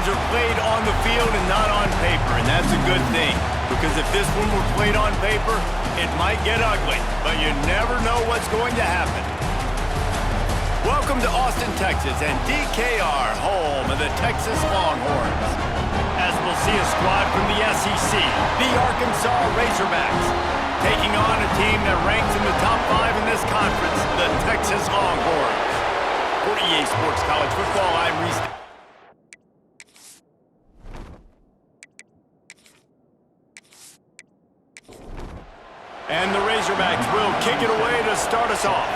games are played on the field and not on paper, and that's a good thing. Because if this one were played on paper, it might get ugly, but you never know what's going to happen. Welcome to Austin, Texas, and DKR, home of the Texas Longhorns. As we'll see a squad from the SEC, the Arkansas Razorbacks, taking on a team that ranks in the top 5 in this conference, the Texas Longhorns. For EA Sports College Football, I'm Reese. And the Razorbacks will kick it away to start us off.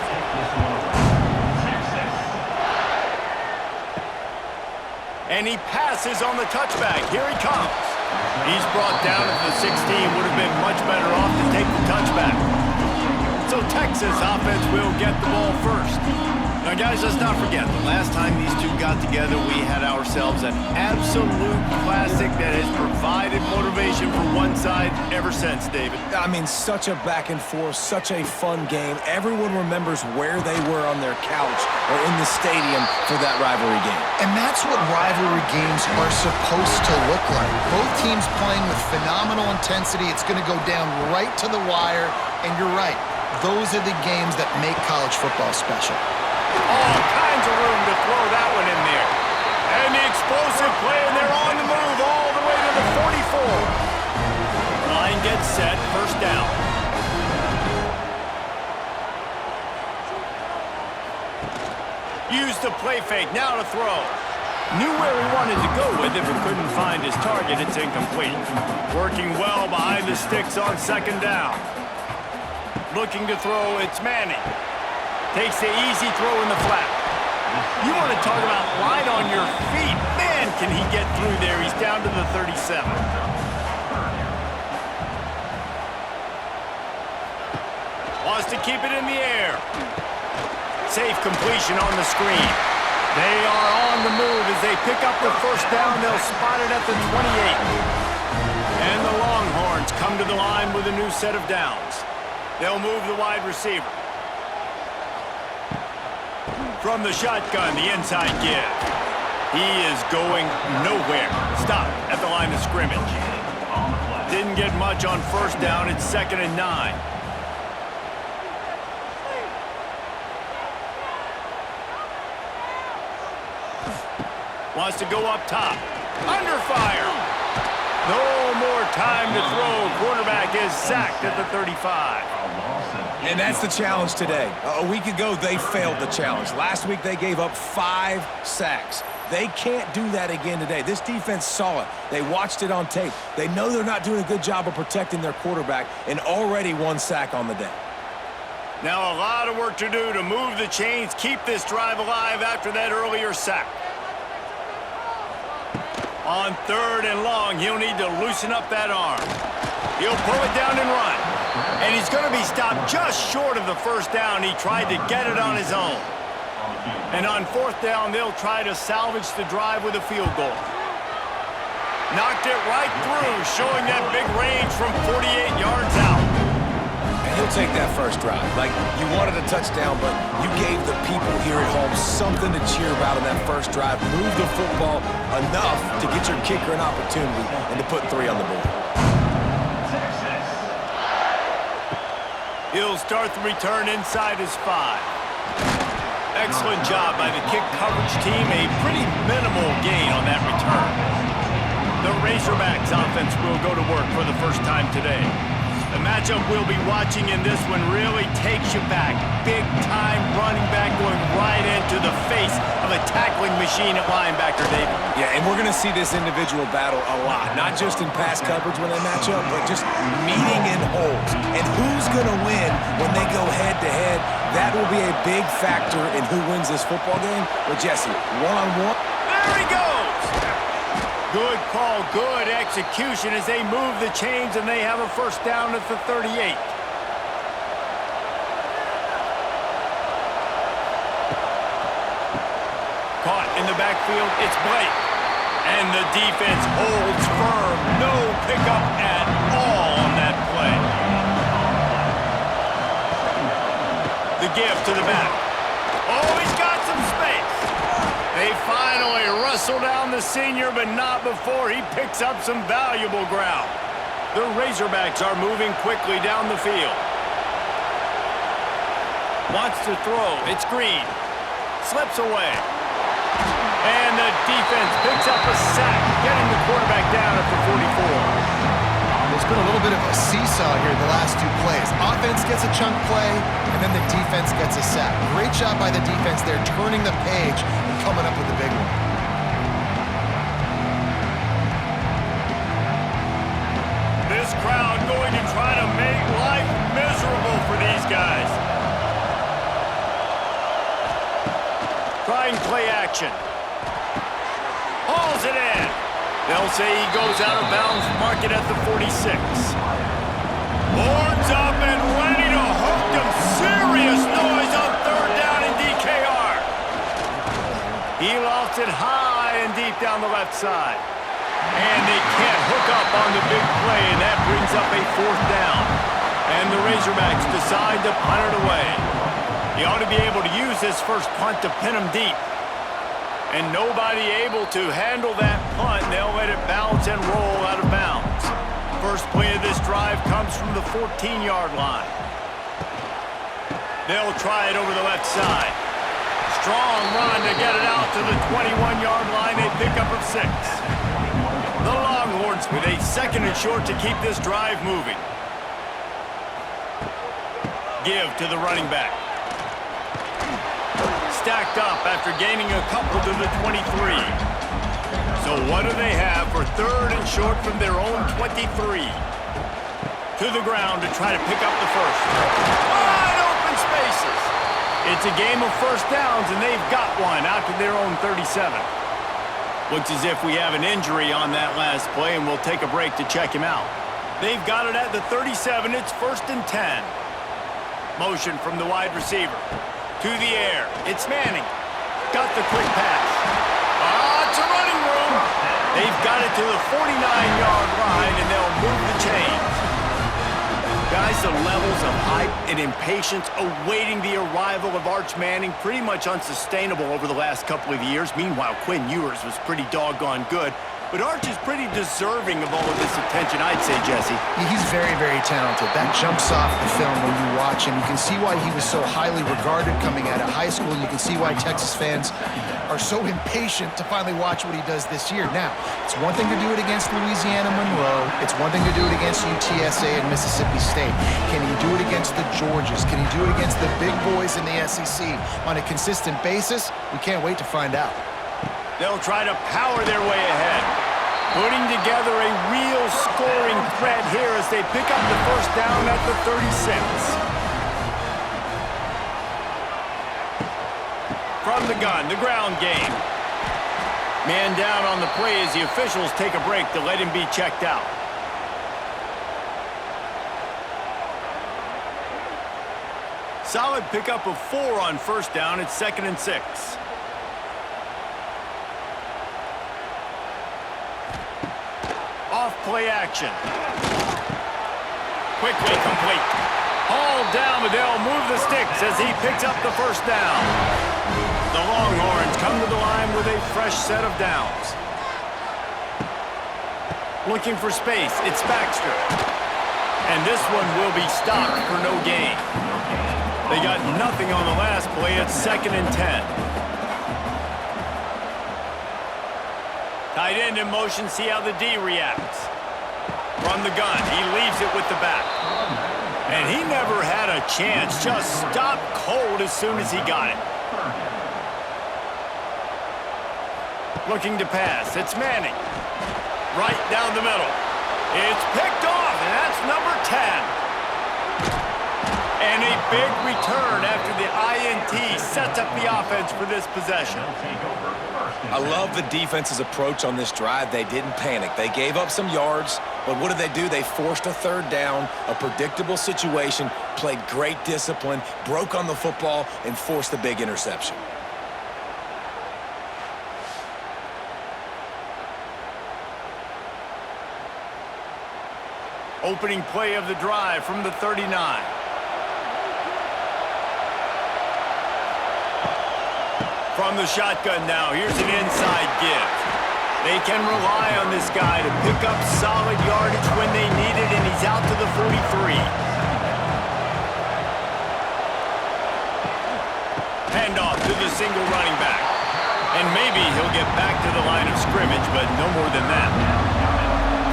And he passes on the touchback. Here he comes. He's brought down at the 16. Would have been much better off to take the touchback. So Texas offense will get the ball first. Now, guys, let's not forget, the last time these two got together, we had ourselves an absolute classic that has provided motivation for one side ever since, David. I mean, such a back and forth, such a fun game. Everyone remembers where they were on their couch or in the stadium for that rivalry game. And that's what rivalry games are supposed to look like. Both teams playing with phenomenal intensity. It's going to go down right to the wire. And you're right, those are the games that make college football special. All kinds of room to throw that one in there. And the explosive play, and they're on the move all the way to the 44. Line gets set, first down. Use the play fake, now to throw. Knew where he wanted to go with it, but couldn't find his target. It's incomplete. Working well behind the sticks on second down. Looking to throw, it's Manning. Takes the easy throw in the flat. You want to talk about light on your feet. Man, can he get through there. He's down to the 37. Wants to keep it in the air. Safe completion on the screen. They are on the move as they pick up the first down. They'll spot it at the 28. And the Longhorns come to the line with a new set of downs. They'll move the wide receiver. From the shotgun, the inside give. He is going nowhere. Stop at the line of scrimmage. Didn't get much on first down. It's 2nd and 9. Wants to go up top. Under fire. No more time to throw. Quarterback is sacked at the 35. And that's the challenge today. A week ago, they failed the challenge. Last week, they gave up 5 sacks. They can't do that again today. This defense saw it. They watched it on tape. They know they're not doing a good job of protecting their quarterback, and already 1 sack on the day. Now a lot of work to do to move the chains, keep this drive alive after that earlier sack. On 3rd and long, he'll need to loosen up that arm. He'll pull it down and run. And he's going to be stopped just short of the first down. He tried to get it on his own. And on 4th down, they'll try to salvage the drive with a field goal. Knocked it right through, showing that big range from 48 yards out. And he'll take that first drive. Like, you wanted a touchdown, but you gave the people here at home something to cheer about in that first drive. Move the football enough to get your kicker an opportunity and to put 3 on the board. He'll start the return inside his 5. Excellent job by the kick coverage team. A pretty minimal gain on that return. The Razorbacks offense will go to work for the first time today. The matchup we'll be watching in this one really takes you back. Big-time running back going right into the face of a tackling machine at linebacker, David. Yeah, and we're going to see this individual battle a lot. Not just in pass coverage when they match up, but just meeting in holes. And who's going to win when they go head-to-head? That will be a big factor in who wins this football game. But, Jesse, one-on-one. There he goes! Good call, good execution as they move the chains and they have a first down at the 38. Caught in the backfield, it's Blake. And the defense holds firm. No pickup at all on that play. The give to the back. Oh, he's got some space. They finally wrestle down the a senior, but not before he picks up some valuable ground. The Razorbacks are moving quickly down the field. Wants to throw. It's Green. Slips away. And the defense picks up a sack, getting the quarterback down at the 44. There's been a little bit of a seesaw here the last two plays. Offense gets a chunk play, and then the defense gets a sack. Great job by the defense there, turning the page and coming up with the big one. This crowd going to try to make life miserable for these guys. Trying play action. Hauls it in. They'll say he goes out of bounds, mark it at the 46. Horns up and ready to hook them. Serious noise on third down in DKR. He lofts it high and deep down the left side. And they can't hook up on the big play, and that brings up a fourth down. And the Razorbacks decide to punt it away. He ought to be able to use this first punt to pin him deep. And nobody able to handle that punt. They'll let it bounce and roll out of bounds. First play of this drive comes from the 14-yard line. They'll try it over the left side. Strong run to get it out to the 21-yard line. They pick up of 6. The Longhorns with a second and short to keep this drive moving. Give to the running back. Stacked up after gaining a couple to the 23. So what do they have for third and short from their own 23? To the ground to try to pick up the first. Wide open spaces. It's a game of first downs, and they've got one out to their own 37. Looks as if we have an injury on that last play, and we'll take a break to check him out. They've got it at the 37. It's first and 10. Motion from the wide receiver. To the air. It's Manning. Got the quick pass. It's a running room. They've got it to the 49-yard line, and they'll move the chains. Guys, the levels of hype and impatience awaiting the arrival of Arch Manning pretty much unsustainable over the last couple of years. Meanwhile, Quinn Ewers was pretty doggone good. But Arch is pretty deserving of all of this attention, I'd say, Jesse. He's very, very talented. That jumps off the film when you watch him. You can see why he was so highly regarded coming out of high school. You can see why Texas fans are so impatient to finally watch what he does this year. Now, it's one thing to do it against Louisiana Monroe. It's one thing to do it against UTSA and Mississippi State. Can he do it against the Georgias? Can he do it against the big boys in the SEC on a consistent basis? We can't wait to find out. They'll try to power their way ahead, putting together a real scoring threat here as they pick up the first down at the 36. From the gun, the ground game. Man down on the play as the officials take a break to let him be checked out. Solid pickup of 4 on first down. It's second and 6. Off play action. Quickly complete. All down, but they'll move the sticks as he picks up the first down. The Longhorns come to the line with a fresh set of downs. Looking for space. It's Baxter. And this one will be stopped for no gain. They got nothing on the last play. It's second and 10. Tight end in motion, see how the D reacts. From the gun, he leaves it with the back. And he never had a chance, just stopped cold as soon as he got it. Looking to pass, it's Manning. Right down the middle. It's picked off, and that's number 10. And a big return after the INT sets up the offense for this possession. I love the defense's approach on this drive. They didn't panic. They gave up some yards, but what did they do? They forced a third down, a predictable situation, played great discipline, broke on the football, and forced the big interception. Opening play of the drive from the 39. From the shotgun now, here's an inside give. They can rely on this guy to pick up solid yardage when they need it, and he's out to the 43. Handoff to the single running back. And maybe he'll get back to the line of scrimmage, but no more than that.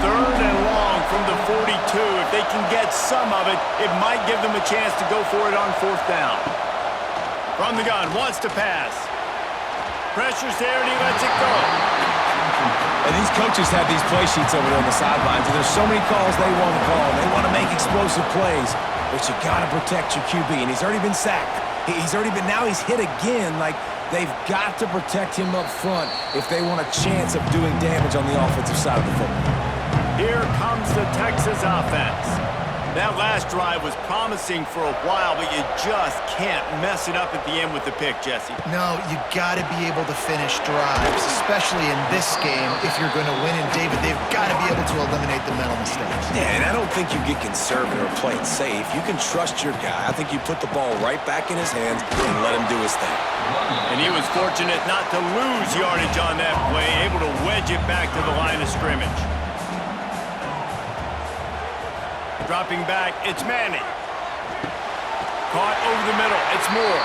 3rd and long from the 42. If they can get some of it, it might give them a chance to go for it on 4th down. From the gun, wants to pass. Pressure's there, and he lets it go. And these coaches have these play sheets over there on the sidelines, and there's so many calls they want to call. They want to make explosive plays, but you got to protect your QB, and he's already been sacked. Now he's hit again. Like, they've got to protect him up front if they want a chance of doing damage on the offensive side of the football. Here comes the Texas offense. That last drive was promising for a while, but you just can't mess it up at the end with the pick, Jesse. No, you got to be able to finish drives, especially in this game if you're going to win. And, David, they've got to be able to eliminate the mental mistakes. Yeah, and I don't think you get conservative or play it safe. You can trust your guy. I think you put the ball right back in his hands and let him do his thing. And he was fortunate not to lose yardage on that play, able to wedge it back to the line of scrimmage. Dropping back, it's Manning. Caught over the middle, it's Moore.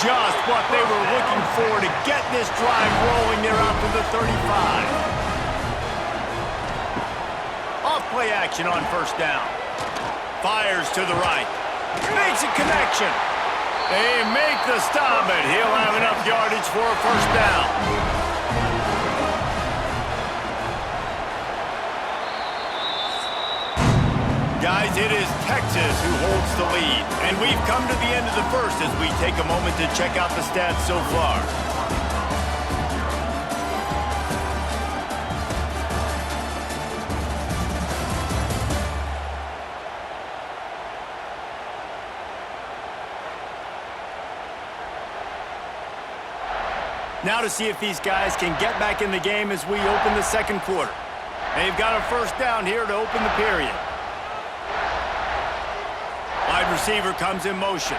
Just what they were looking for to get this drive rolling. They're out to the 35. Off play action on 1st down. Fires to the right. Makes a connection. They make the stop, but he'll have enough yardage for a 1st down. Guys, it is Texas who holds the lead. And we've come to the end of the 1st as we take a moment to check out the stats so far. Now to see if these guys can get back in the game as we open the 2nd quarter. They've got a 1st down here to open the period. Wide receiver comes in motion.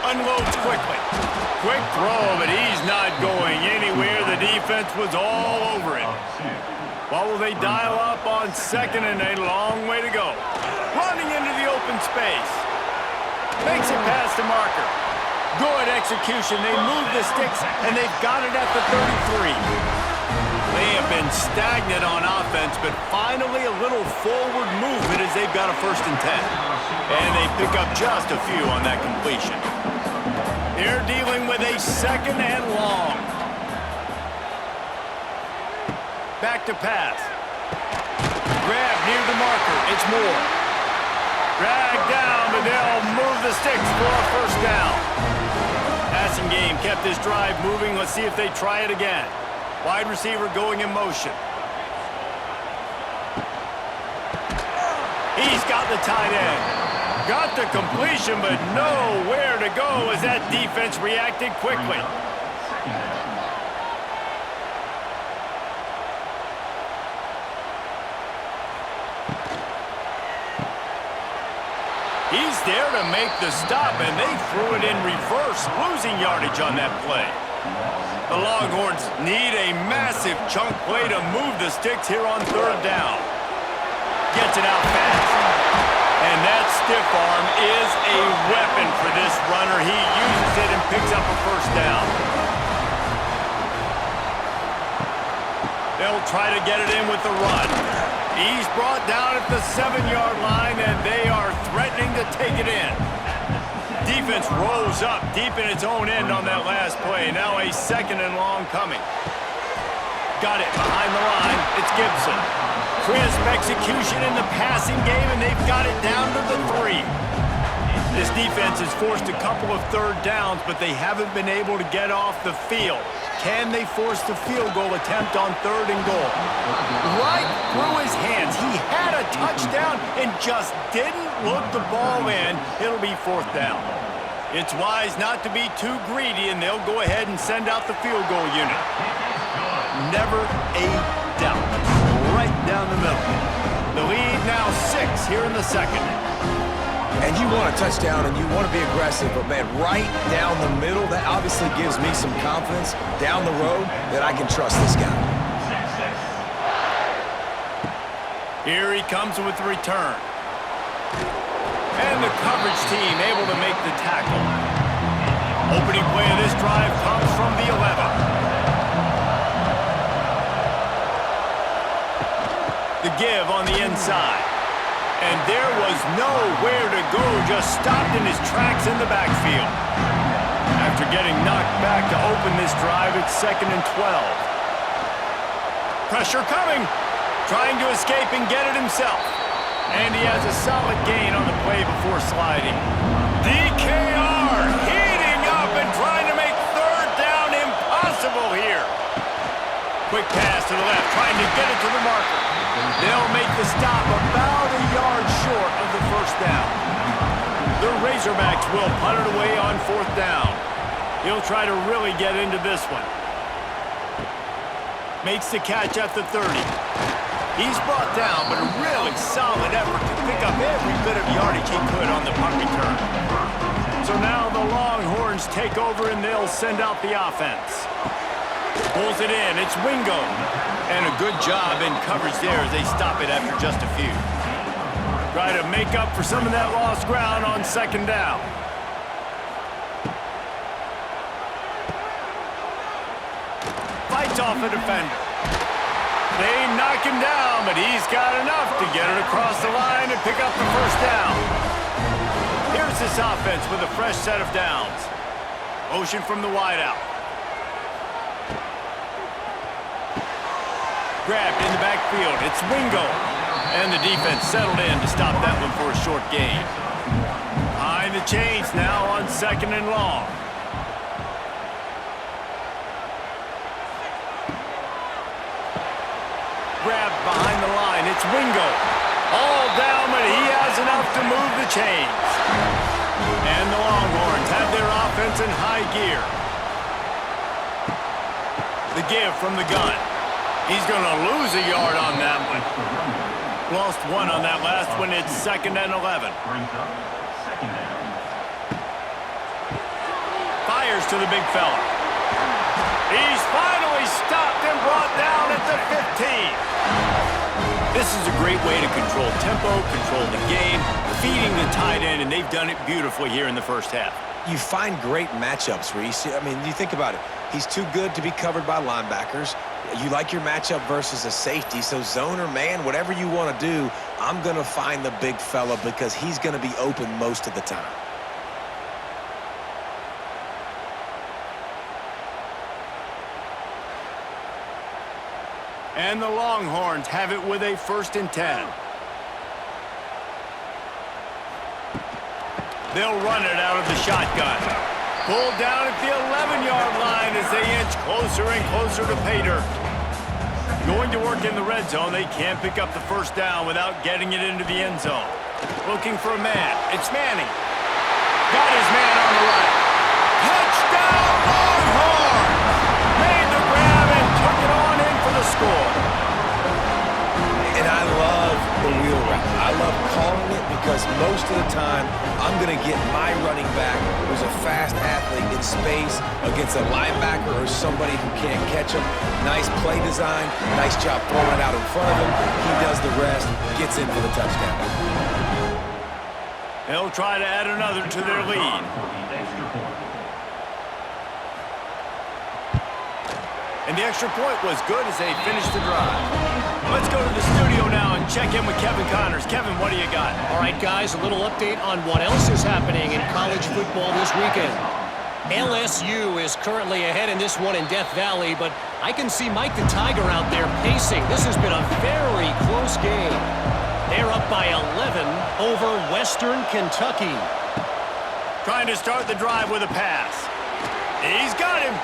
Unloads quickly. Quick throw, but he's not going anywhere. The defense was all over it. What will they dial up on 2nd and a long way to go? Running into the open space. Makes it past the marker. Good execution. They move the sticks, and they've got it at the 33. They have been stagnant on offense, but finally a little forward movement as they've got a 1st and 10. And they pick up just a few on that completion. They're dealing with a 2nd and long. Back to pass. Grab near the marker. It's Moore. Dragged down, but they'll move the sticks for a 1st down. Passing game kept this drive moving. Let's see if they try it again. Wide receiver going in motion. He's got the tight end. Got the completion, but nowhere to go as that defense reacted quickly. He's there to make the stop, and they threw it in reverse, losing yardage on that play. The Longhorns need a massive chunk play to move the sticks here on 3rd down. Gets it out fast. And that stiff arm is a weapon for this runner. He uses it and picks up a 1st down. They'll try to get it in with the run. He's brought down at the 7-yard line, and they are threatening to take it in. Defense rolls up deep in its own end on that last play. Now a 2nd and long coming. Got it behind the line. It's Gibson. Crisp execution in the passing game, and they've got it down to the 3. This defense has forced a couple of 3rd downs, but they haven't been able to get off the field. Can they force the field goal attempt on 3rd and goal? Right through his hands. He had a touchdown and just didn't look the ball in. It'll be 4th down. It's wise not to be too greedy, and they'll go ahead and send out the field goal unit. Never a doubt. Right down the middle. The lead now 6 here in the 2nd. And you want a touchdown and you want to be aggressive, but man, right down the middle, that obviously gives me some confidence down the road that I can trust this guy. Here he comes with the return. And the coverage team able to make the tackle. Opening play of this drive comes from the 11. The give on the inside. And there was nowhere to go, just stopped in his tracks in the backfield. After getting knocked back to open this drive, it's 2nd and 12. Pressure coming. Trying to escape and get it himself. And he has a solid gain on the play before sliding. DKR heating up and trying to make 3rd down impossible here. Quick pass to the left, trying to get it to the marker. They'll make the stop about a yard short of the 1st down. The Razorbacks will punt it away on 4th down. He'll try to really get into this one. Makes the catch at the 30. He's brought down, but a really solid effort to pick up every bit of yardage he could on the punt return. So now the Longhorns take over and they'll send out the offense. Pulls it in. It's Wingo. And a good job in coverage there as they stop it after just a few. Try to make up for some of that lost ground on 2nd down. Fights off a defender. They knock him down, but he's got enough to get it across the line and pick up the 1st down. Here's this offense with a fresh set of downs. Motion from the wideout. Grabbed in the backfield. It's Wingo. And the defense settled in to stop that one for a short gain. Behind the chains now on 2nd and long. Grabbed behind the line. It's Wingo. All down, but he has enough to move the chains. And the Longhorns have their offense in high gear. The give from the gun. He's going to lose a yard on that one. Lost 1 on that last one. It's 2nd and 11. Fires to the big fella. He's finally stopped and brought down at the 15. This is a great way to control tempo, control the game, feeding the tight end, and they've done it beautifully here in the 1st half. You find great matchups, Reese. I mean, you think about it. He's too good to be covered by linebackers. You like your matchup versus a safety, so zone or man, whatever you want to do, I'm going to find the big fella because he's going to be open most of the time. And the Longhorns have it with a 1st and 10. They'll run it out of the shotgun. Pulled down at the 11-yard line as they inch closer and closer to pay dirt. Going to work in the red zone, they can't pick up the 1st down without getting it into the end zone. Looking for a man. It's Manning. Got his man on the right. Touchdown, Longhorns! Made the grab and took it on in for the score. And I love the wheel route. I love calling it because most of the time, I'm going to get my running back who's a fast athlete in space against a linebacker or somebody who can't catch him. Nice play design, nice job throwing it out in front of him. He does the rest, gets in for the touchdown. They'll try to add another to their lead. And the extra point was good as they finished the drive. Let's go to the studio now and check in with Kevin Connors. Kevin, what do you got? All right, guys, a little update on what else is happening in college football this weekend. LSU is currently ahead in this one in Death Valley, but I can see Mike the Tiger out there pacing. This has been a very close game. They're up by 11 over Western Kentucky. Trying to start the drive with a pass. He's got him.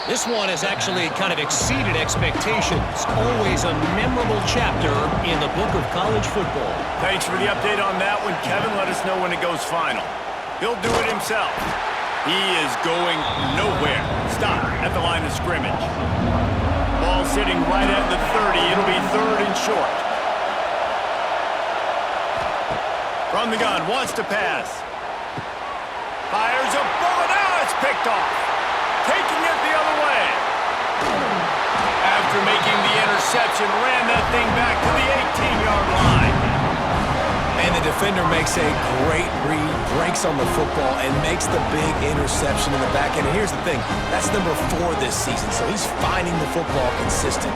This one has actually kind of exceeded expectations. Always a memorable chapter in the book of college football. Thanks for the update on that one, Kevin. Let us know when it goes final. He'll do it himself. He is going nowhere. Stop at the line of scrimmage. Ball sitting right at the 30. It'll be 3rd and short. From the gun, wants to pass. Fires a bullet. Now it's picked off. Taking it the other way. After making the interception, ran that thing back to the 18-yard line. And the defender makes a great read, breaks on the football, and makes the big interception in the back end. And here's the thing, that's number 4 this season, so he's finding the football consistently.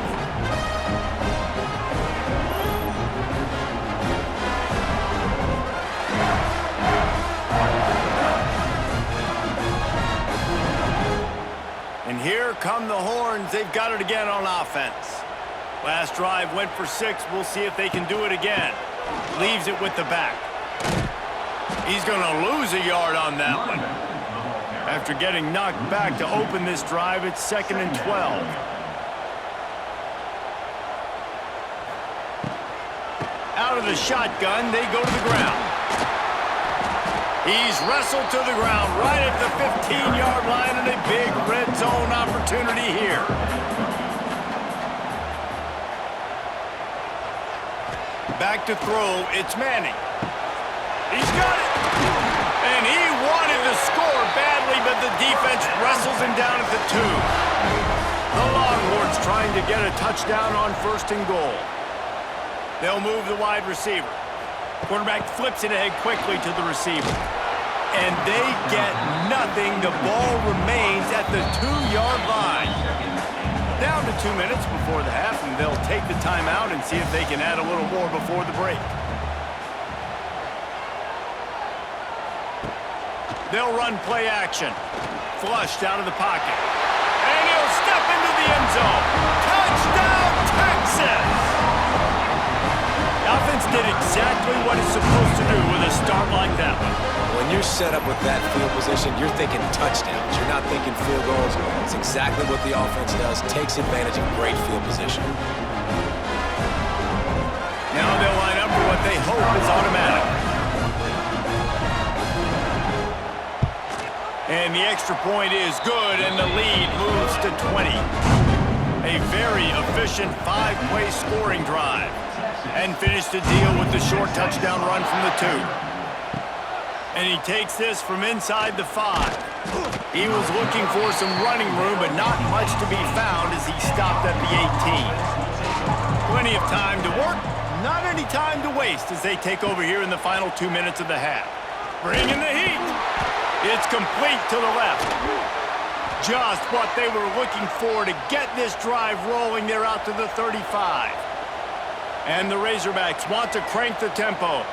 And here come the Horns. They've got it again on offense. Last drive went for 6. We'll see if they can do it again. Leaves it with the back. He's going to lose a yard on that one. After getting knocked back to open this drive, it's 2nd and 12. Out of the shotgun, they go to the ground. He's wrestled to the ground right at the 15-yard line, and a big red zone opportunity here. Back to throw, it's Manning. He's got it. And he wanted to score badly, but the defense wrestles him down at the 2. The Longhorns trying to get a touchdown on 1st and goal. They'll move the wide receiver. Quarterback flips it ahead quickly to the receiver. And they get nothing. The ball remains at the 2-yard line. Down to 2 minutes before the half, and they'll take the timeout and see if they can add a little more before the break. They'll run play action. Flushed out of the pocket. And he'll step into the end zone. Touchdown, Texas! The offense did exactly what it's supposed to do with a start like that one. When you're set up with that field position, you're thinking touchdowns. You're not thinking field goals. It's exactly what the offense does. Takes advantage of great field position. Now they'll line up for what they hope is automatic. And the extra point is good, and the lead moves to 20. A very efficient 5-play scoring drive. And finished the deal with the short touchdown run from the 2. And he takes this from inside the 5. He was looking for some running room, but not much to be found as he stopped at the 18. Plenty of time to work, not any time to waste as they take over here in the final 2 minutes of the half. Bringing the heat. It's complete to the left. Just what they were looking for to get this drive rolling. They're out to the 35. And the Razorbacks want to crank the tempo.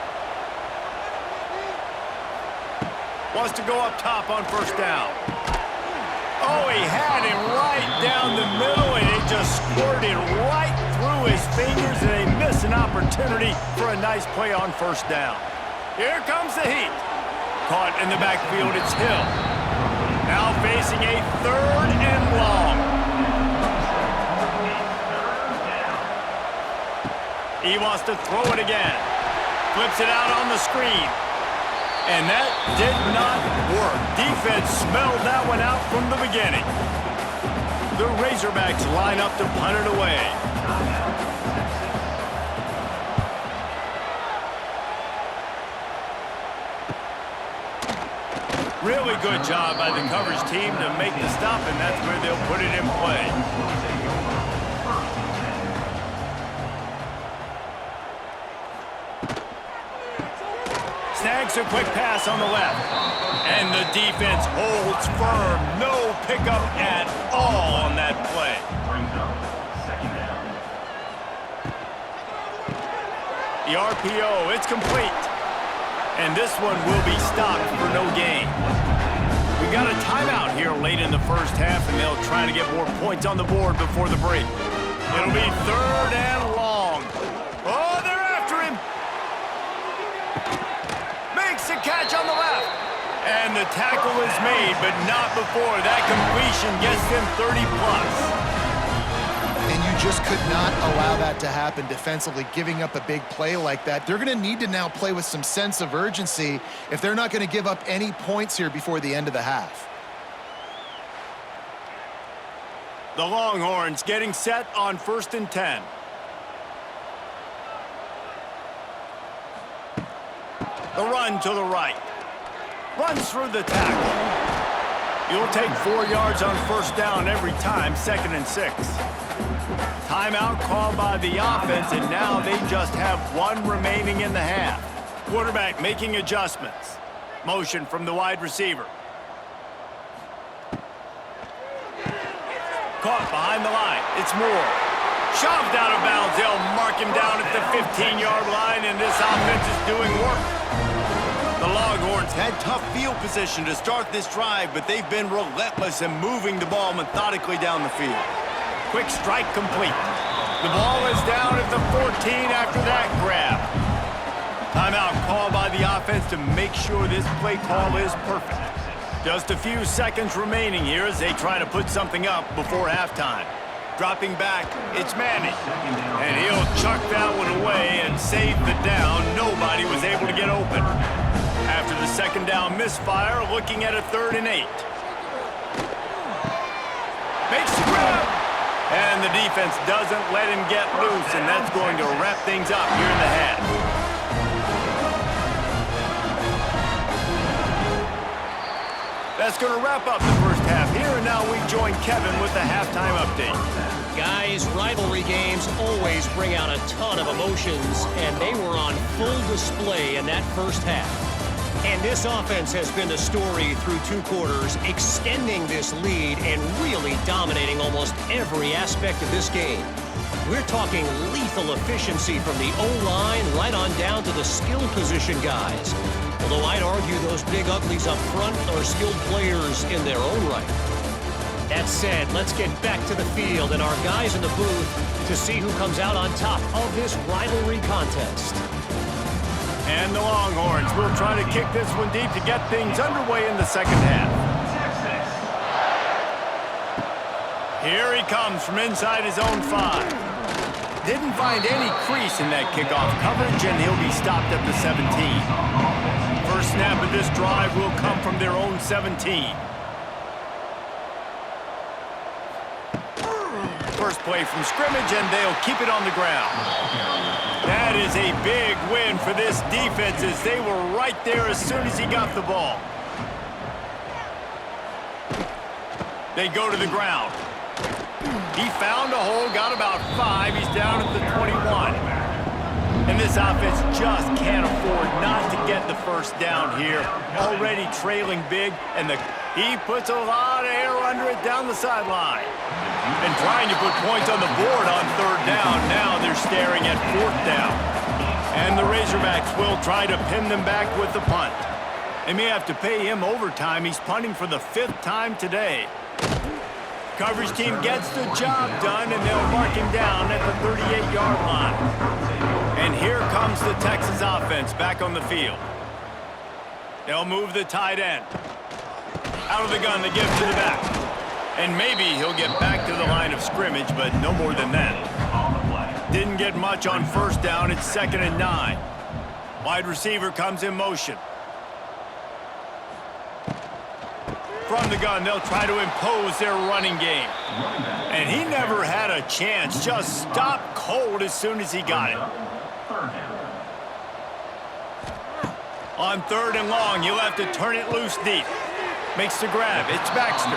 Wants to go up top on 1st down. Oh, he had him right down the middle, and it just squirted right through his fingers, and they miss an opportunity for a nice play on 1st down. Here comes the heat. Caught in the backfield, it's Hill. Now facing a 3rd and long. He wants to throw it again. Flips it out on the screen. And that did not work. Defense smelled that one out from the beginning. The Razorbacks line up to punt it away. Really good job by the coverage team to make the stop, and that's where they'll put it in play. Snags a quick pass on the left. And the defense holds firm. No pickup at all on that play. The RPO, it's complete. And this one will be stopped for no gain. We got a timeout here late in the 1st half, and they'll try to get more points on the board before the break. It'll be 3rd and long. Oh, they're after him. Makes the catch on the left. And the tackle is made, but not before. That completion gets them 30+. And you just could not allow that to happen defensively, giving up a big play like that. They're going to need to now play with some sense of urgency if they're not going to give up any points here before the end of the half. The Longhorns getting set on 1st and 10. The run to the right. Runs through the tackle. You'll take 4 yards on first down every time, 2nd and 6. Timeout called by the offense, and now they just have 1 remaining in the half. Quarterback making adjustments. Motion from the wide receiver. Caught behind the line. It's Moore. Shoved out of bounds. They'll mark him down at the 15-yard line, and this offense is doing work. The Longhorns had tough field position to start this drive, but they've been relentless in moving the ball methodically down the field. Quick strike complete. The ball is down at the 14 after that grab. Timeout called by the offense to make sure this play call is perfect. Just a few seconds remaining here as they try to put something up before halftime. Dropping back, it's Manning. And he'll chuck that one away and save the down. Nobody was able to get open. After the second down misfire, looking at a 3rd and 8. Makes the grab. And the defense doesn't let him get loose, and that's going to wrap things up here in the half. That's going to wrap up the first half here, and now we join Kevin with the halftime update. Guys, rivalry games always bring out a ton of emotions, and they were on full display in that first half. And this offense has been the story through 2 quarters, extending this lead and really dominating almost every aspect of this game. We're talking lethal efficiency from the O-line right on down to the skill position guys. Although I'd argue those big uglies up front are skilled players in their own right. That said, let's get back to the field and our guys in the booth to see who comes out on top of this rivalry contest. And the Longhorns will try to kick this one deep to get things underway in the second half. Here he comes from inside his own 5. Didn't find any crease in that kickoff coverage, and he'll be stopped at the 17. First snap of this drive will come from their own 17. First play from scrimmage, and they'll keep it on the ground. That is a big win for this defense as they were right there as soon as he got the ball. They go to the ground. He found a hole, got about 5. He's down at the 21. And this offense just can't afford not to get the first down here. Already trailing big, and he puts a lot of air under it down the sideline. And trying to put points on the board on 3rd down. Now they're staring at 4th down. And the Razorbacks will try to pin them back with the punt. They may have to pay him overtime. He's punting for the 5th time today. Coverage team gets the job done, and they'll mark him down at the 38-yard line. And here comes the Texas offense back on the field. They'll move the tight end. Out of the gun, they give to the back. And maybe he'll get back to the line of scrimmage, but no more than that. Didn't get much on first down. It's 2nd and 9. Wide receiver comes in motion. From the gun, they'll try to impose their running game. And he never had a chance. Just stopped cold as soon as he got it. On 3rd and long, he'll have to turn it loose deep. Makes the grab. It's Baxter.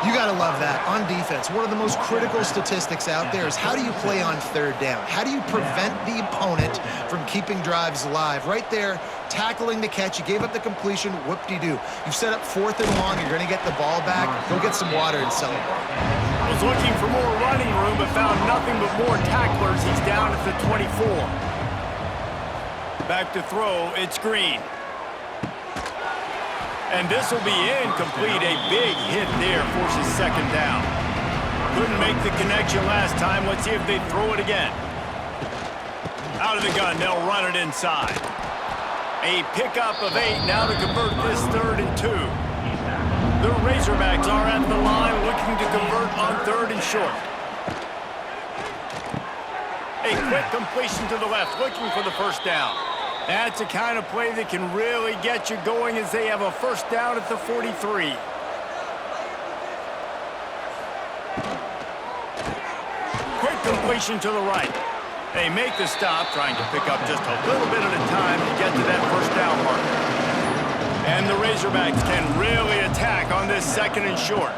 You got to love that. On defense, one of the most critical statistics out there is how do you play on 3rd down? How do you prevent the opponent from keeping drives alive? Right there, tackling the catch. You gave up the completion. Whoop-de-doo. You've set up 4th and long. You're going to get the ball back. Go get some water and celebrate. Was looking for more running room, but found nothing but more tacklers. He's down at the 24. Back to throw. It's Green. And this will be incomplete. A big hit there forces 2nd down. Couldn't make the connection last time. Let's see if they throw it again. Out of the gun, they'll run it inside. A pickup of 8 now to convert this 3rd and 2. The Razorbacks are at the line looking to convert on 3rd and short. A quick completion to the left, looking for the first down. That's the kind of play that can really get you going as they have a first down at the 43. Quick completion to the right. They make the stop, trying to pick up just a little bit at a time to get to that first down marker. And the Razorbacks can really attack on this 2nd and short.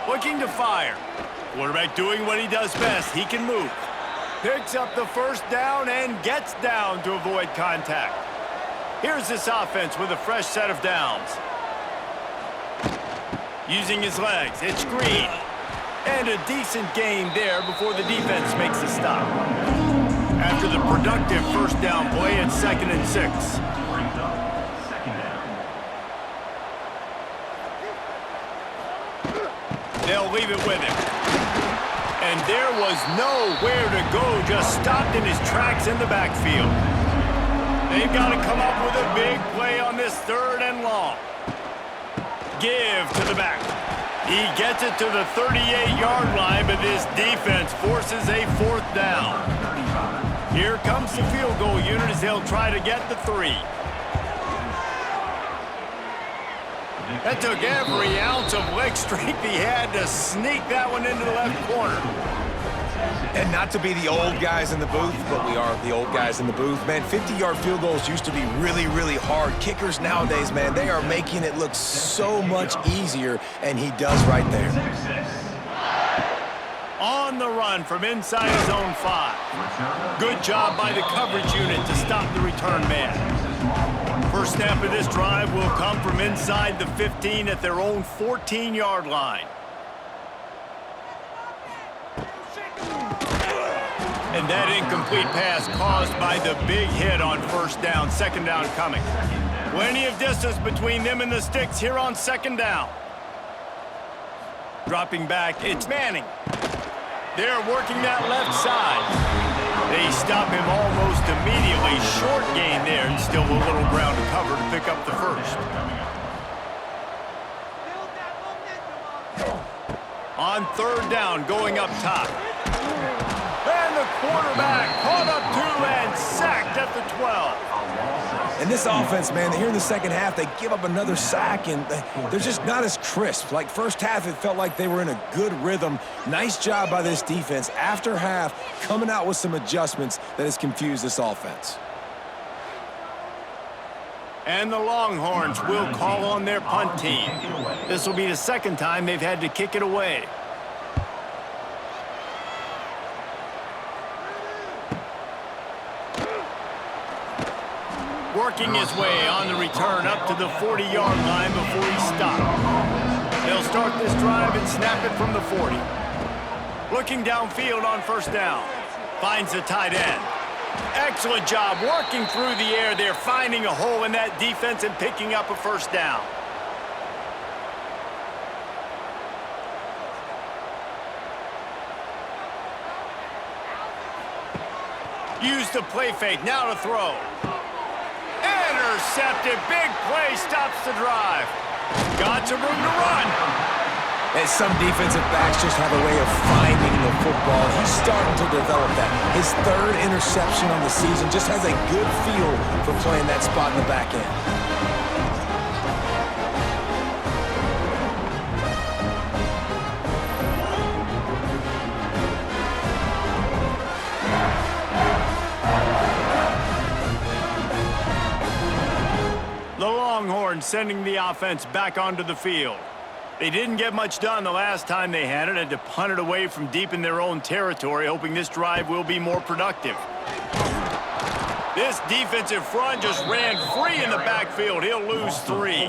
Looking to fire. Quarterback doing what he does best. He can move. Picks up the first down and gets down to avoid contact. Here's this offense with a fresh set of downs. Using his legs, it's Green. And a decent game there before the defense makes the stop. After the productive first down play, it's 2nd and 6. They'll leave it with him. And there was nowhere to go, just stopped in his tracks in the backfield. They've got to come up with a big play on this 3rd and long. Give to the back. He gets it to the 38-yard line, but this defense forces a 4th down. Here comes the field goal unit as they'll try to get the 3. That took every ounce of leg strength he had to sneak that one into the left corner. And not to be the old guys in the booth, but we are the old guys in the booth. Man, 50-yard field goals used to be really, really hard. Kickers nowadays, man, they are making it look so much easier, and he does right there. On the run from inside his own 5. Good job by the coverage unit to stop the return man. First snap of this drive will come from inside the 15 at their own 14-yard line. And that incomplete pass caused by the big hit on first down, 2nd down coming. Plenty of distance between them and the sticks here on 2nd down. Dropping back, it's Manning. They're working that left side. They stop him almost immediately. Short gain there, and still a little ground to cover to pick up the first. On 3rd down, going up top. And the quarterback caught up 2 and sacked at the 12. And this offense, man, here in the second half, they give up another sack, and they're just not as crisp. Like first half, it felt like they were in a good rhythm. Nice job by this defense. After half, coming out with some adjustments that has confused this offense. And the Longhorns will call on their punt team. This will be the 2nd time they've had to kick it away. Working his way on the return up to the 40-yard line before he stopped. They'll start this drive and snap it from the 40. Looking downfield on first down. Finds the tight end. Excellent job working through the air there, finding a hole in that defense and picking up a first down. Use the play fake, now to throw. Intercepted, big play, stops the drive. Got some room to run. And some defensive backs just have a way of finding the football. He's starting to develop that. His 3rd interception on the season, just has a good feel for playing that spot in the back end. The Longhorns sending the offense back onto the field. They didn't get much done the last time they had to punt it away from deep in their own territory, hoping this drive will be more productive. This defensive front just ran free in the backfield. He'll lose 3.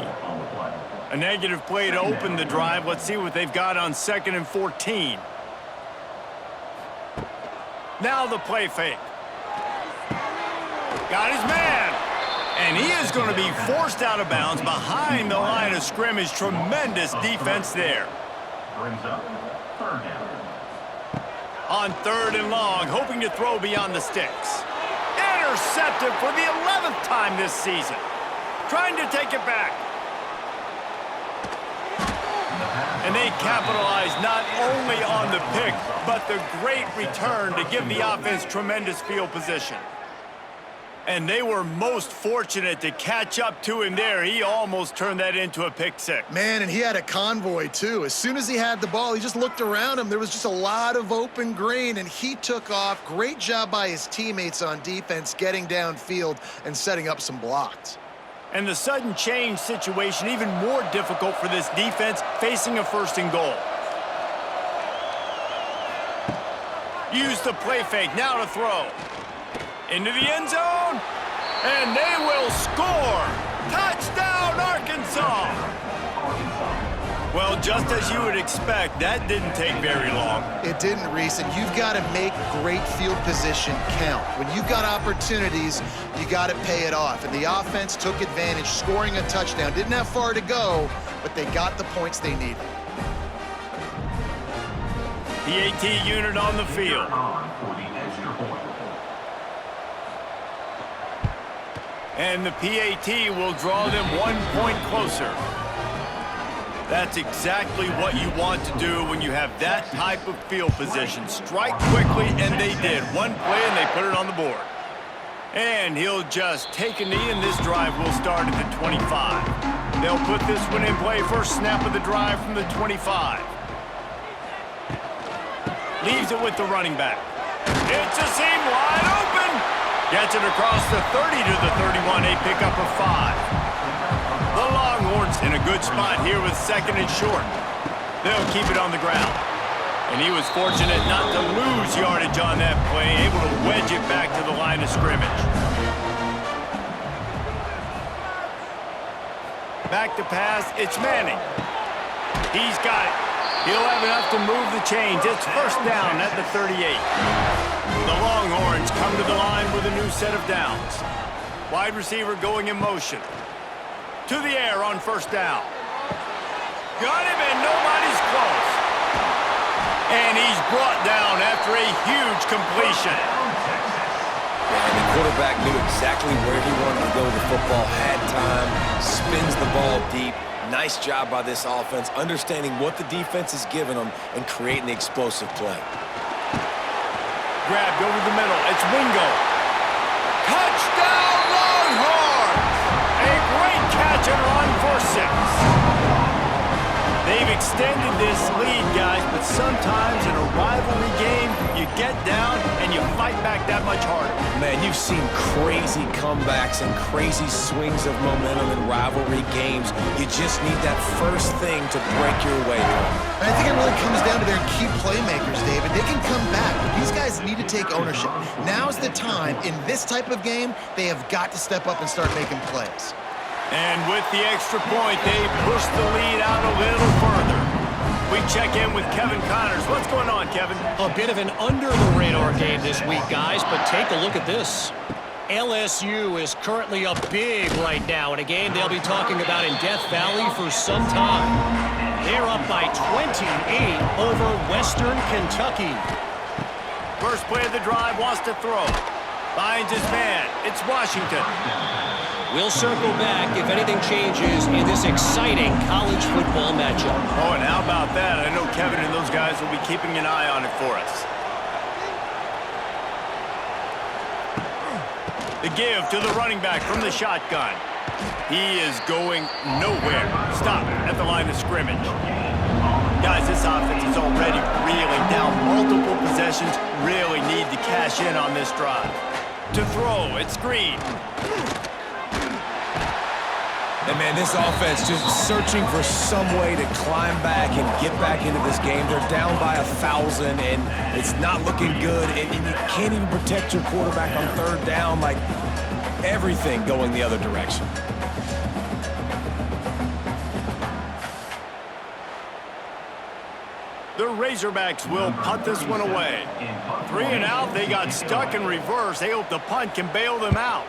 A negative play to open the drive. Let's see what they've got on 2nd and 14. Now the play fake. Got his man. And he is going to be forced out of bounds behind the line of scrimmage. Tremendous defense there. On 3rd and long, hoping to throw beyond the sticks. Intercepted for the 11th time this season. Trying to take it back. And they capitalize not only on the pick, but the great return to give the offense tremendous field position. And they were most fortunate to catch up to him there. He almost turned that into a pick six. Man, and he had a convoy, too. As soon as he had the ball, he just looked around him. There was just a lot of open green, and he took off. Great job by his teammates on defense, getting downfield and setting up some blocks. And the sudden change situation even more difficult for this defense facing a first and goal. Use the play fake, now to throw. Into the end zone, and they will score. Touchdown, Arkansas! Well, just as you would expect, that didn't take very long. It didn't, Reese, and you've got to make great field position count. When you've got opportunities, you got to pay it off. And the offense took advantage, scoring a touchdown. Didn't have far to go, but they got the points they needed. PAT unit on the field. And the PAT will draw them 1 point closer. That's exactly what you want to do when you have that type of field position. Strike quickly, and they did. One play, and they put it on the board. And he'll just take a knee, and this drive will start at the 25. They'll put this one in play. First snap of the drive from the 25. Leaves it with the running back. It's a seam wide open. Gets it across the 30 to the 31, a pickup of 5. The Longhorns in a good spot here with second and short. They'll keep it on the ground. And he was fortunate not to lose yardage on that play, able to wedge it back to the line of scrimmage. Back to pass, it's Manning. He's got it. He'll have enough to move the chains. It's first down at the 38. The Longhorns come to the line with a new set of downs. Wide receiver going in motion. To the air on first down. Got him, and nobody's close. And he's brought down after a huge completion. And the quarterback knew exactly where he wanted to go with the football, had time, spins the ball deep. Nice job by this offense, understanding what the defense is giving them and creating the explosive play. Grabbed over the middle. It's Wingo. Touchdown, Longhorns! A great catch and run for 6. They've extended this lead, guys, but sometimes in a rivalry game, you get down and you fight back that much harder. Man, you've seen crazy comebacks and crazy swings of momentum in rivalry games. You just need that first thing to break your way home. And I think it really comes down to their key playmakers, David. They can come back, but these guys need to take ownership. Now's the time. In this type of game, they have got to step up and start making plays. And with the extra point, they push the lead out a little further. We check in with Kevin Connors. What's going on, Kevin? A bit of an under-the-radar game this week, guys, but take a look at this. LSU is currently up big right now in a game they'll be talking about in Death Valley for some time. They're up by 28 over Western Kentucky. First play of the drive, wants to throw. Finds his man. It's Washington. We'll circle back if anything changes in this exciting college football matchup. Oh, and how about that? I know Kevin and those guys will be keeping an eye on it for us. The give to the running back from the shotgun. He is going nowhere. Stop at the line of scrimmage. Guys, this offense is already reeling down multiple possessions. Really need to cash in on this drive. To throw, it's Green. And, man, this offense just searching for some way to climb back and get back into this game. They're down by 1,000, and it's not looking good. And you can't even protect your quarterback on third down. Like, everything going the other direction. The Razorbacks will punt this one away. 3 and out, they got stuck in reverse. They hope the punt can bail them out.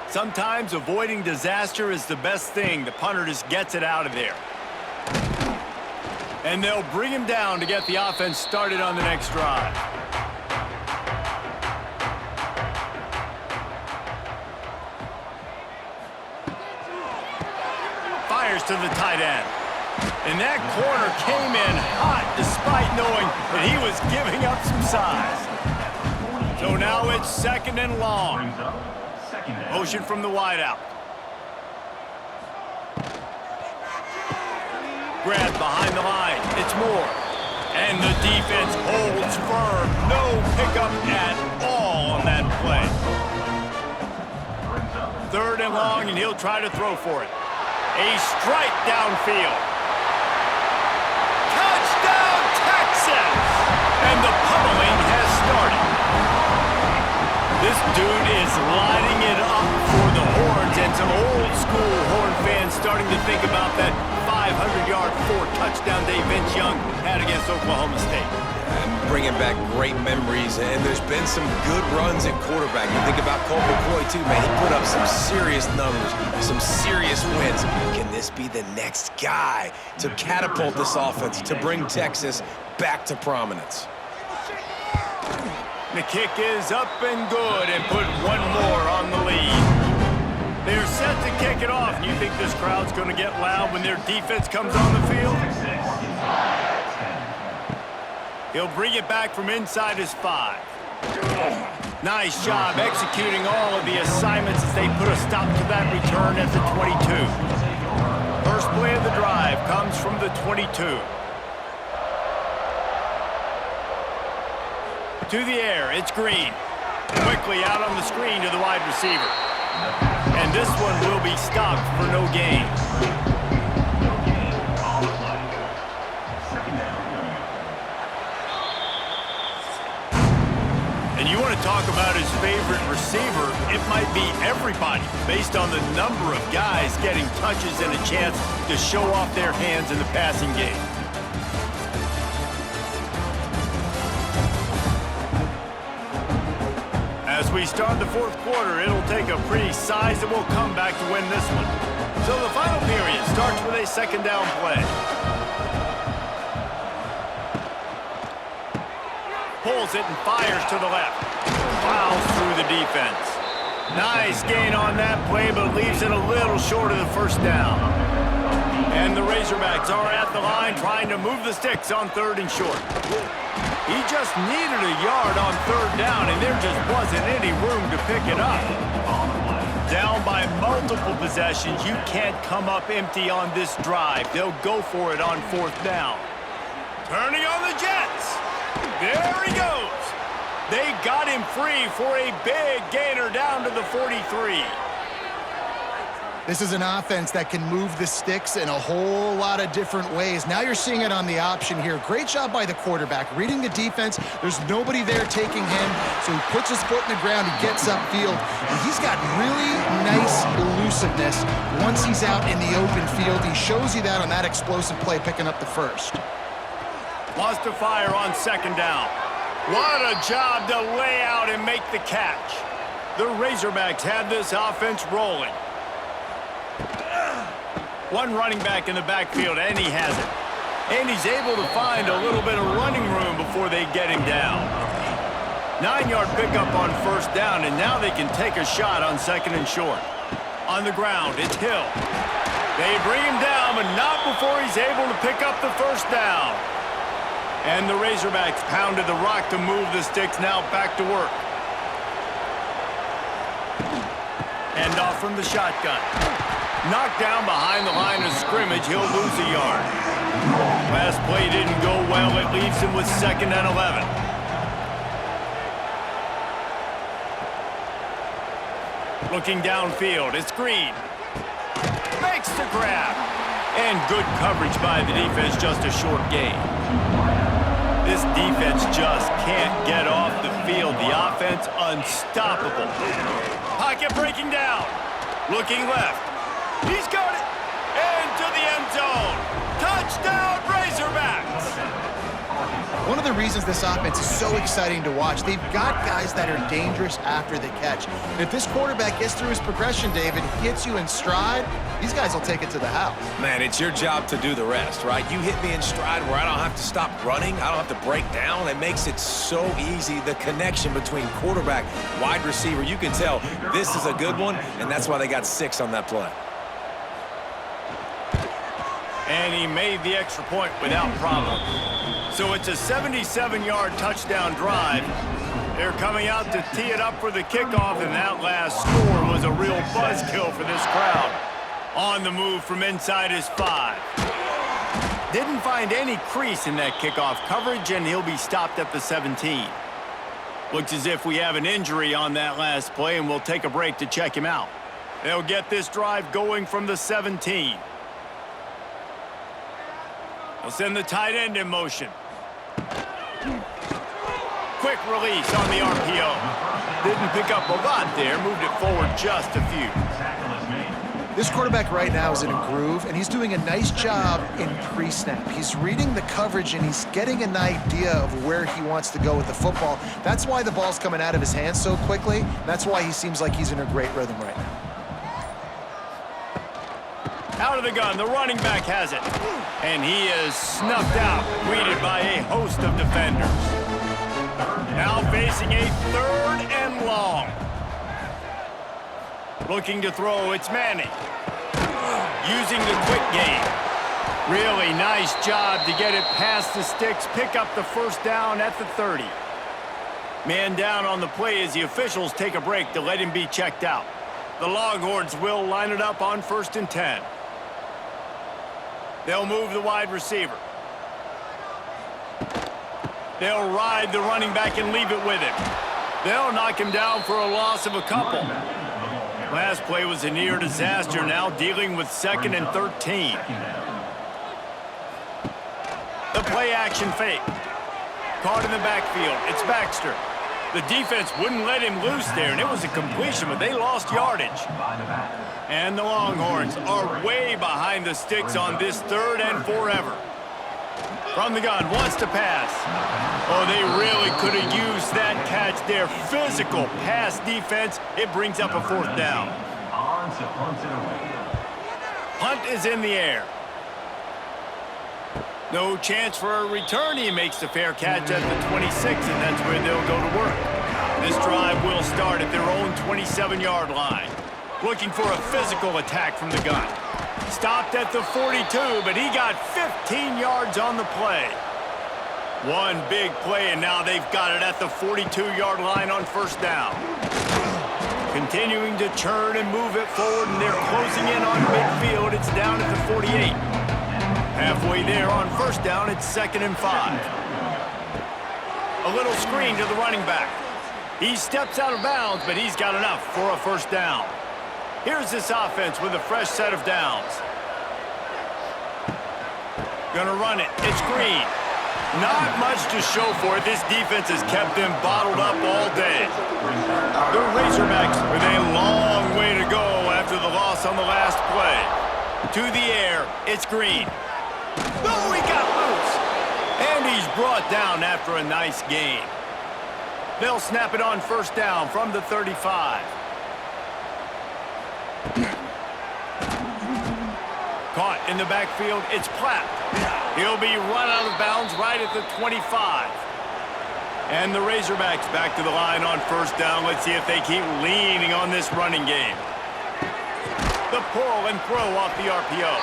Sometimes avoiding disaster is the best thing. The punter just gets it out of there. And they'll bring him down to get the offense started on the next drive. Fires to the tight end. And that corner came in hot despite knowing that he was giving up some size. So now it's second and long. Motion from the wideout. Grab behind the line. It's Moore. And the defense holds firm. No pickup at all on that play. 3rd and long, and he'll try to throw for it. A strike downfield. Touchdown, Texas! And the pummeling has started. This dude is lighting it up for the Horns, and some old-school Horn fans starting to think about that 500-yard, 4-touchdown day Vince Young had against Oklahoma State. Bringing back great memories, and there's been some good runs at quarterback. You think about Colt McCoy, too, man. He put up some serious numbers, some serious wins. Can this be the next guy to catapult this offense, to bring Texas back to prominence? The kick is up and good, and put one more on the lead. They're set to kick it off. You think this crowd's going to get loud when their defense comes on the field? He'll bring it back from inside his 5. Nice job executing all of the assignments as they put a stop to that return at the 22. First play of the drive comes from the 22. To the air, it's Green. Quickly out on the screen to the wide receiver. And this one will be stopped for no gain. And you want to talk about his favorite receiver, it might be everybody, based on the number of guys getting touches and a chance to show off their hands in the passing game. As we start the 4th quarter, it'll take a pretty sizable comeback to win this one. So the final period starts with a 2nd down play. Pulls it and fires to the left. Fouls through the defense. Nice gain on that play, but leaves it a little short of the 1st down. And the Razorbacks are at the line trying to move the sticks on 3rd and short. He just needed a yard on 3rd down, and there just wasn't any room to pick it up. Down by multiple possessions, you can't come up empty on this drive. They'll go for it on 4th down. Turning on the Jets. There he goes. They got him free for a big gainer down to the 43. This is an offense that can move the sticks in a whole lot of different ways. Now you're seeing it on the option here. Great job by the quarterback. Reading the defense, there's nobody there taking him, so he puts his foot in the ground, he gets upfield, and he's got really nice elusiveness once he's out in the open field. He shows you that on that explosive play, picking up the 1st. Lost to fire on 2nd down. What a job to lay out and make the catch. The Razorbacks have this offense rolling. One running back in the backfield, and he has it. And he's able to find a little bit of running room before they get him down. 9-yard pickup on 1st down, and now they can take a shot on 2nd and short. On the ground, it's Hill. They bring him down, but not before he's able to pick up the 1st down. And the Razorbacks pounded the rock to move the sticks, now back to work. End off from the shotgun. Knocked down behind the line of scrimmage, he'll lose a yard. Last play didn't go well, it leaves him with 2nd and 11. Looking downfield, it's Green. Makes the grab. And good coverage by the defense, just a short gain. This defense just can't get off the field. The offense unstoppable. Pocket breaking down. Looking left. He's got it. And to the end zone. Touchdown, Razorbacks. One of the reasons this offense is so exciting to watch, they've got guys that are dangerous after the catch. And if this quarterback gets through his progression, David, hits you in stride, these guys will take it to the house. Man, it's your job to do the rest, right? You hit me in stride where I don't have to stop running. I don't have to break down. It makes it so easy, the connection between quarterback, wide receiver. You can tell this is a good one, and that's why they got 6 on that play. And he made the extra point without problem. So it's a 77-yard touchdown drive. They're coming out to tee it up for the kickoff, and that last score was a real buzzkill for this crowd. On the move from inside his 5. Didn't find any crease in that kickoff coverage, and he'll be stopped at the 17. Looks as if we have an injury on that last play, and we'll take a break to check him out. They'll get this drive going from the 17. They'll send the tight end in motion. Quick release on the RPO. Didn't pick up a lot there, moved it forward just a few. This quarterback right now is in a groove, and he's doing a nice job in pre-snap. He's reading the coverage, and he's getting an idea of where he wants to go with the football. That's why the ball's coming out of his hands so quickly. That's why he seems like he's in a great rhythm right now. Out of the gun, the running back has it. And he is snuffed out, greeted by a host of defenders. Now facing a 3rd and long. Looking to throw, it's Manning. Using the quick game. Really nice job to get it past the sticks, pick up the first down at the 30. Man down on the play as the officials take a break to let him be checked out. The Longhorns will line it up on 1st and 10. They'll move the wide receiver. They'll ride the running back and leave it with him. They'll knock him down for a loss of a couple. Last play was a near disaster, now dealing with 2nd and 13. The play action fake. Caught in the backfield. It's Baxter. The defense wouldn't let him loose there, and it was a completion, but they lost yardage. And the Longhorns are way behind the sticks on this 3rd and forever. From the gun, wants to pass. Oh, they really could have used that catch there. Physical pass defense. It brings up a 4th down. Punt is in the air. No chance for a return. He makes the fair catch at the 26, and that's where they'll go to work. This drive will start at their own 27-yard line. Looking for a physical attack from the gun. Stopped at the 42, but he got 15 yards on the play. One big play, and now they've got it at the 42-yard line on 1st down. Continuing to churn and move it forward, and they're closing in on midfield. It's down at the 48. Halfway there on 1st down, it's 2nd and 5. A little screen to the running back. He steps out of bounds, but he's got enough for a 1st down. Here's this offense with a fresh set of downs. Gonna run it. It's Green. Not much to show for it. This defense has kept them bottled up all day. The Razorbacks with a long way to go after the loss on the last play. To the air, it's Green. Oh, he got loose. And he's brought down after a nice gain. They'll snap it on 1st down from the 35. Caught in the backfield, it's Platt. He'll be run out of bounds right at the 25. And the Razorbacks back to the line on 1st down. Let's see if they keep leaning on this running game. The pull and throw off the RPO.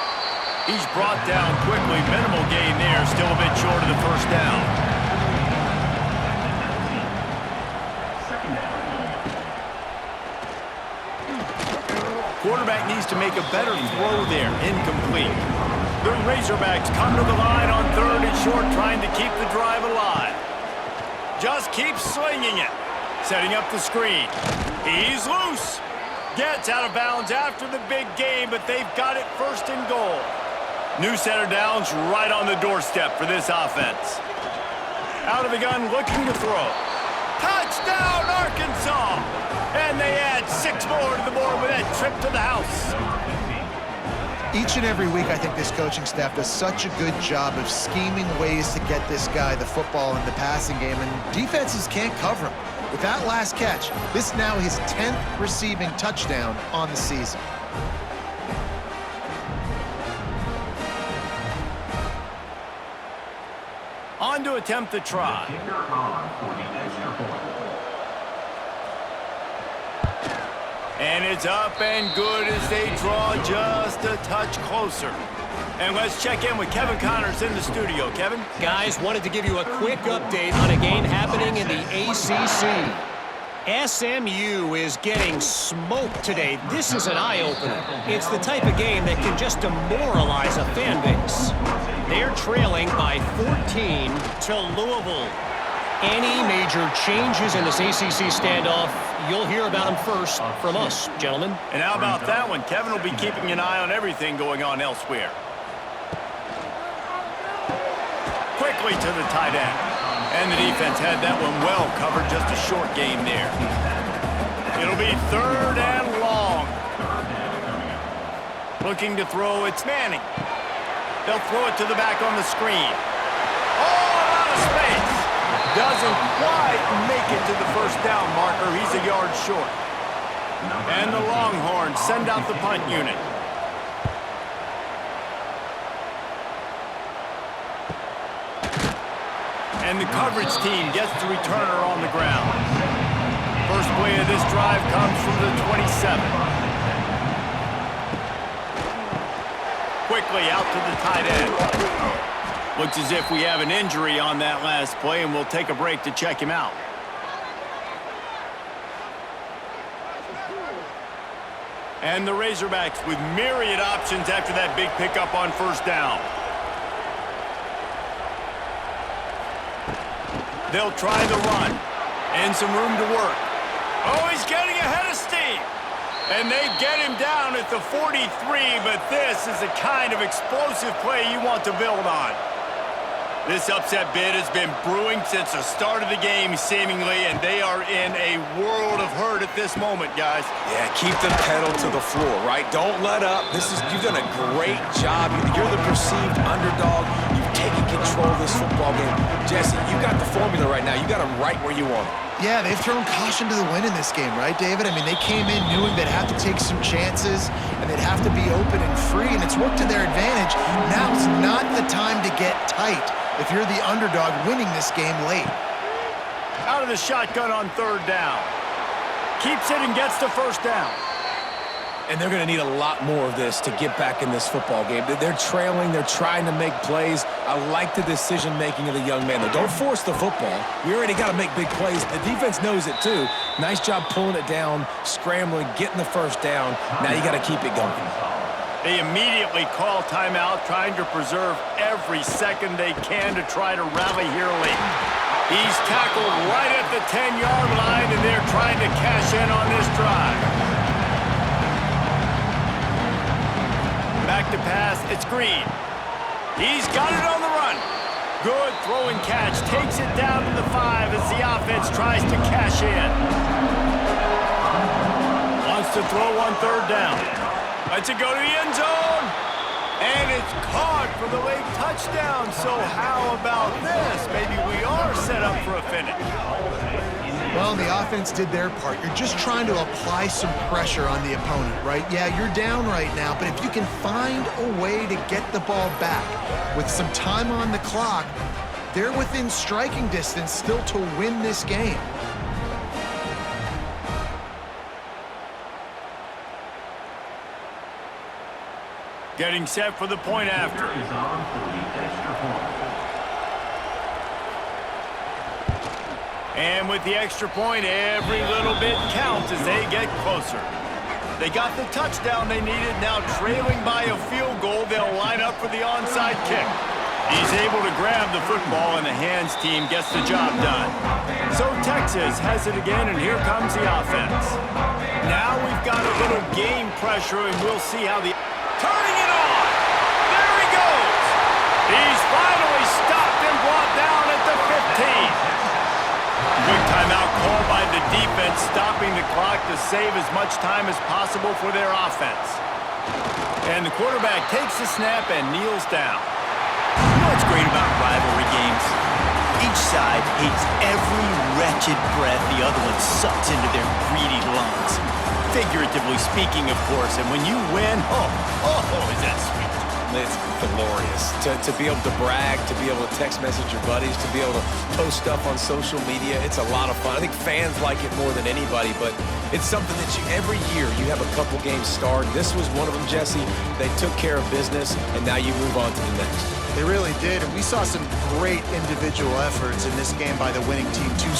He's brought down quickly. Minimal gain there, still a bit short of the 1st down. Quarterback needs to make a better throw there. Incomplete. The Razorbacks come to the line on 3rd and short, trying to keep the drive alive. Just keeps swinging it. Setting up the screen. He's loose. Gets out of bounds after the big game, but they've got it 1st and goal. New set of downs right on the doorstep for this offense. Out of the gun, looking to throw. Touchdown, Arkansas! And they add 6 more to the board with that trip to the house. Each and every week, I think this coaching staff does such a good job of scheming ways to get this guy the football in the passing game, and defenses can't cover him. With that last catch, this is now his 10th receiving touchdown on the season. On to attempt the try. And it's up and good as they draw just a touch closer. And let's check in with Kevin Connors in the studio. Kevin? Guys, wanted to give you a quick update on a game happening in the ACC. SMU is getting smoked today. This is an eye-opener. It's the type of game that can just demoralize a fan base. They're trailing by 14 to Louisville. Any major changes in this ACC standoff, you'll hear about them first from us, gentlemen. And how about that one? Kevin will be keeping an eye on everything going on elsewhere. Quickly to the tight end. And the defense had that one well covered, just a short game there. It'll be 3rd and long. Looking to throw, it's Manning. They'll throw it to the back on the screen. Oh, out of space. Doesn't quite make it to the first down marker. He's a yard short. And the Longhorns send out the punt unit. And the coverage team gets the returner on the ground. First play of this drive comes from the 27. Quickly out to the tight end. Looks as if we have an injury on that last play, and we'll take a break to check him out. And the Razorbacks with myriad options after that big pickup on first down. They'll try the run. And some room to work. Oh, he's getting ahead of steam. And they get him down at the 43, but this is the kind of explosive play you want to build on. This upset bid has been brewing since the start of the game, seemingly, and they are in a world of hurt at this moment, guys. Yeah, keep the pedal to the floor, right? Don't let up. You've done a great job. You're the perceived underdog. You've taken control of this football game. Jesse, you got the formula right now. You got them right where you want them. Yeah, they've thrown caution to the wind in this game, right, David? I mean, they came in knowing they'd have to take some chances, and they'd have to be open and free, and it's worked to their advantage. Now's not the time to get tight if you're the underdog winning this game late. Out of the shotgun on 3rd down. Keeps it and gets the first down. And they're going to need a lot more of this to get back in this football game. They're trailing. They're trying to make plays. I like the decision-making of the young man, though. Don't force the football. We already got to make big plays. The defense knows it, too. Nice job pulling it down, scrambling, getting the first down. Now you got to keep it going. They immediately call timeout, trying to preserve every second they can to try to rally here late. He's tackled right at the 10-yard line, and they're trying to cash in on this drive. Back to pass, it's Green. He's got it on the run. Good throw and catch, takes it down to the 5 as the offense tries to cash in. Wants to throw on 3rd down. Lets it go to the end zone. And it's caught for the late touchdown. So how about this? Maybe we are set up for a finish. Well, the offense did their part. You're just trying to apply some pressure on the opponent, right? Yeah, you're down right now, but if you can find a way to get the ball back with some time on the clock, they're within striking distance still to win this game. Getting set for the point after. And with the extra point, every little bit counts as they get closer. They got the touchdown they needed. Now trailing by a field goal, they'll line up for the onside kick. He's able to grab the football, and the hands team gets the job done. So Texas has it again, and here comes the offense. Now we've got a little game pressure, and we'll see how the... Turning it on! There he goes! He's finally stopped and brought down at the 15. Quick timeout called by the defense, stopping the clock to save as much time as possible for their offense. And the quarterback takes the snap and kneels down. You know what's great about rivalry games? Each side hates every wretched breath the other one sucks into their greedy lungs. Figuratively speaking, of course, and when you win, oh, is that sweet. It's glorious to be able to brag, to be able to text message your buddies, to be able to post stuff on social media. It's a lot of fun. I think fans like it more than anybody, but it's something that every year you have a couple games start. This was one of them, Jesse. They took care of business, and now you move on to the next. They really did, and we saw some great individual efforts in this game by the winning team. Two